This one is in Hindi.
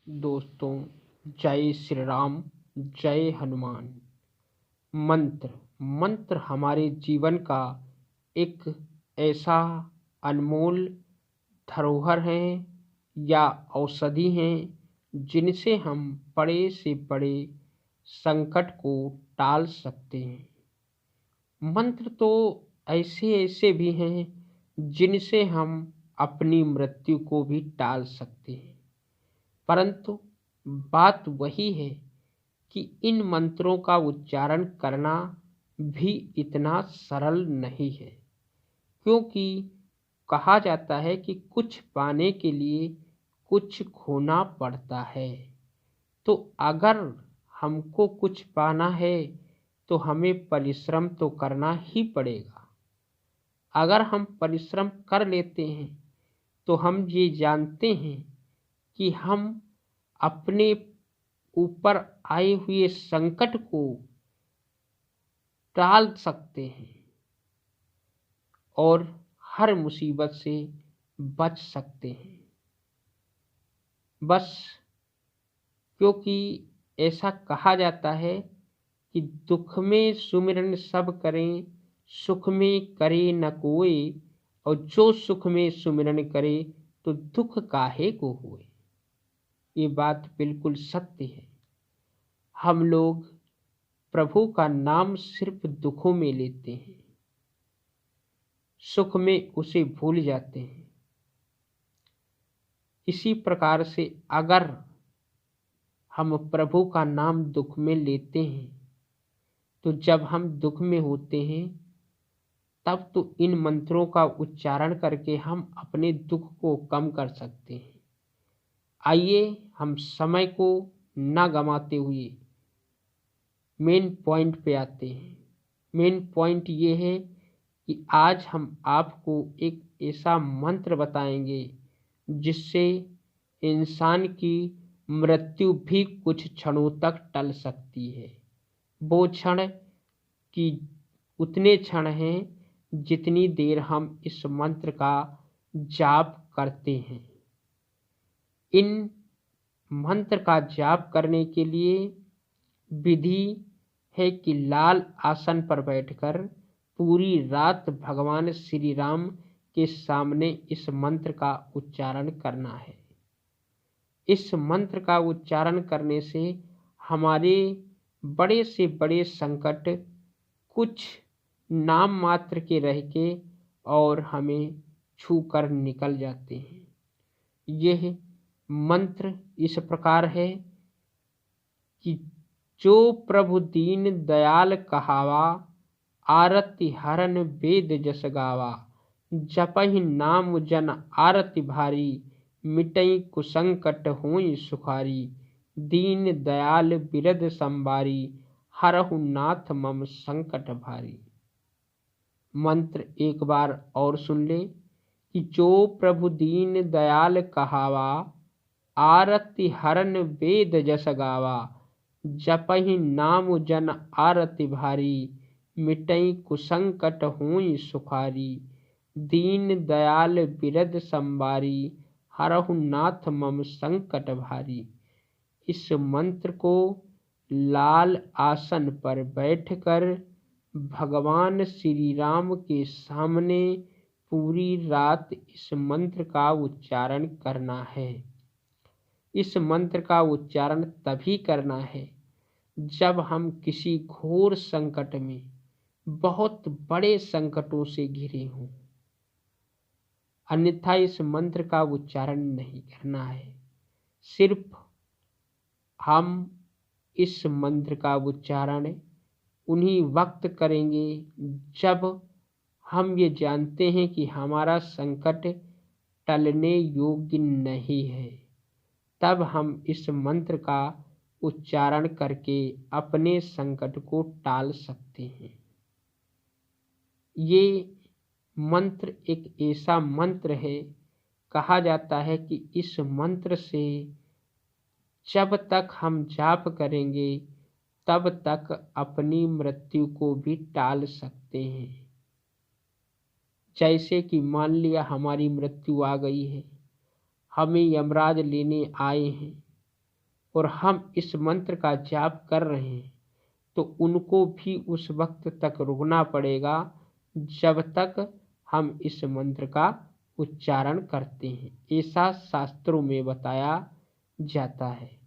दोस्तों, जय श्री राम, जय हनुमान। मंत्र मंत्र हमारे जीवन का एक ऐसा अनमोल धरोहर है या औषधि हैं जिनसे हम बड़े से बड़े संकट को टाल सकते हैं। मंत्र तो ऐसे ऐसे भी हैं जिनसे हम अपनी मृत्यु को भी टाल सकते हैं, परंतु बात वही है कि इन मंत्रों का उच्चारण करना भी इतना सरल नहीं है, क्योंकि कहा जाता है कि कुछ पाने के लिए कुछ खोना पड़ता है। तो अगर हमको कुछ पाना है तो हमें परिश्रम तो करना ही पड़ेगा। अगर हम परिश्रम कर लेते हैं तो हम ये जानते हैं कि हम अपने ऊपर आए हुए संकट को टाल सकते हैं और हर मुसीबत से बच सकते हैं। बस क्योंकि ऐसा कहा जाता है कि दुख में सुमिरन सब करें, सुख में करे न कोई, और जो सुख में सुमिरन करे तो दुख काहे को होए। ये बात बिल्कुल सत्य है। हम लोग प्रभु का नाम सिर्फ दुखों में लेते हैं, सुख में उसे भूल जाते हैं। इसी प्रकार से अगर हम प्रभु का नाम दुख में लेते हैं तो जब हम दुख में होते हैं तब तो इन मंत्रों का उच्चारण करके हम अपने दुख को कम कर सकते हैं। आइए हम समय को न गंवाते हुए मेन पॉइंट पे आते हैं। मेन पॉइंट ये है कि आज हम आपको एक ऐसा मंत्र बताएंगे जिससे इंसान की मृत्यु भी कुछ क्षणों तक टल सकती है। वो क्षण की उतने क्षण हैं जितनी देर हम इस मंत्र का जाप करते हैं। इन मंत्र का जाप करने के लिए विधि है कि लाल आसन पर बैठकर पूरी रात भगवान श्री राम के सामने इस मंत्र का उच्चारण करना है। इस मंत्र का उच्चारण करने से हमारे बड़े से बड़े संकट कुछ नाम मात्र के रह के और हमें छूकर निकल जाते हैं। यह मंत्र इस प्रकार है कि जो प्रभु दीन दयाल कहावा, आरति हरन वेद जस गावा, जपहि नाम जन आरति भारी, मिटई कुसंकट होई सुखारी, दीन दयाल बिरद संबारी, हरहु नाथ मम संकट भारी। मंत्र एक बार और सुन ले कि जो प्रभु दीन दयाल कहावा, आरति हरन वेद जस गावा, जपहि नाम जन आरति भारी, मिटई कुसंकट होई सुखारी, दीन दयाल बिरद संबारी, हरहु नाथ मम संकट भारी। इस मंत्र को लाल आसन पर बैठकर भगवान श्री राम के सामने पूरी रात इस मंत्र का उच्चारण करना है। इस मंत्र का उच्चारण तभी करना है जब हम किसी घोर संकट में, बहुत बड़े संकटों से घिरे हों, अन्यथा इस मंत्र का उच्चारण नहीं करना है। सिर्फ हम इस मंत्र का उच्चारण उन्हीं वक्त करेंगे जब हम ये जानते हैं कि हमारा संकट टलने योग्य नहीं है। तब हम इस मंत्र का उच्चारण करके अपने संकट को टाल सकते हैं। ये मंत्र एक ऐसा मंत्र है, कहा जाता है कि इस मंत्र से जब तक हम जाप करेंगे तब तक अपनी मृत्यु को भी टाल सकते हैं। जैसे कि मान लिया हमारी मृत्यु आ गई है, हमें यमराज लेने आए हैं, और हम इस मंत्र का जाप कर रहे हैं तो उनको भी उस वक्त तक रुकना पड़ेगा जब तक हम इस मंत्र का उच्चारण करते हैं। ऐसा शास्त्रों में बताया जाता है।